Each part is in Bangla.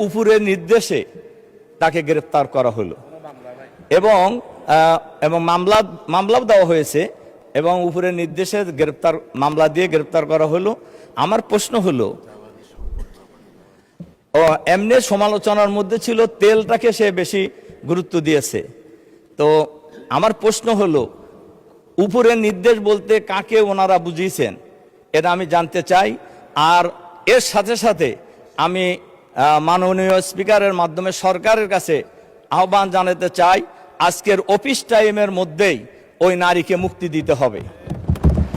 উপরের নির্দেশে তাকে গ্রেপ্তার করা হলো এবং মামলাও দেওয়া হয়েছে এবং উপরের নির্দেশে মামলা দিয়ে গ্রেপ্তার করা হলো। আমার প্রশ্ন হলো, এমনি সমালোচনার মধ্যে ছিল তেলটাকে সে বেশি গুরুত্ব দিয়েছে। তো আমার প্রশ্ন হলো, উপরের নির্দেশ বলতে কাকে ওনারা বুঝিয়েছেন এটা আমি জানতে চাই। আর এর সাথে সাথে আমি মাননীয় স্পিকারের মাধ্যমে সরকারের কাছে আহ্বান জানাতে চাই, আজকের অফিস টাইমের মধ্যেই ওই নারীকে মুক্তি দিতে হবে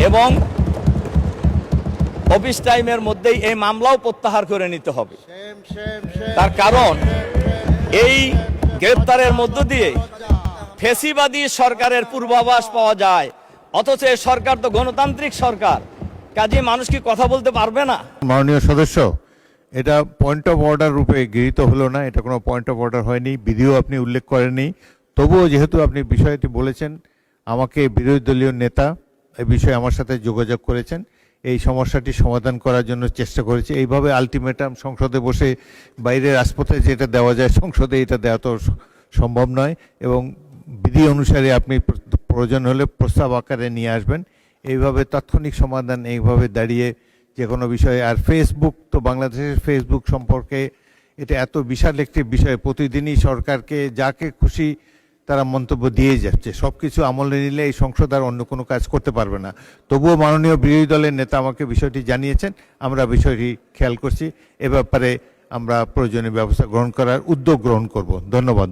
এবং অফিস টাইমের মধ্যেই এই মামলাও প্রত্যাহার করে নিতে হবে। তার কারণ এই গ্রেপ্তারের মধ্য দিয়ে ফ্যাসিবাদী সরকারের পূর্বাভাস পাওয়া যায়, অথচ এই সরকার তো গণতান্ত্রিক সরকার, কাজে মানুষ কি কথা বলতে পারবে না? মাননীয় সদস্য, এটা পয়েন্ট অফ অর্ডার রূপে গৃহীত হলো না, এটা কোনো পয়েন্ট অফ অর্ডার হয়নি, বিধিও আপনি উল্লেখ করেননি। তবুও যেহেতু আপনি বিষয়টি বলেছেন, আমাকে বিরোধী দলীয় নেতা এই বিষয়ে আমার সাথে যোগাযোগ করেছেন, এই সমস্যাটি সমাধান করার জন্য চেষ্টা করেছে। এইভাবে আলটিমেটাম সংসদে বসে বাইরের রাজপথে যেটা দেওয়া যায় সংসদে এটা দেওয়া তো সম্ভব নয়, এবং বিধি অনুসারে আপনি প্রয়োজন হলে প্রস্তাব আকারে নিয়ে আসবেন। এইভাবে তাৎক্ষণিক সমাধান এইভাবে দাঁড়িয়ে যে কোনো বিষয়ে। আর ফেসবুক তো বাংলাদেশের ফেসবুক সম্পর্কে এটা এত বিশাল একটি বিষয়, প্রতিদিনই সরকারকে যাকে খুশি তারা মন্তব্য দিয়ে যাচ্ছে। সব কিছু আমলে নিলে এই সংসদ আর অন্য কোনো কাজ করতে পারবে না। তবুও মাননীয় বিরোধী দলের নেতা আমাকে বিষয়টি জানিয়েছেন, আমরা বিষয়টি খেয়াল করছি, এ ব্যাপারে আমরা প্রয়োজনীয় ব্যবস্থা গ্রহণ করার উদ্যোগ গ্রহণ করব। ধন্যবাদ।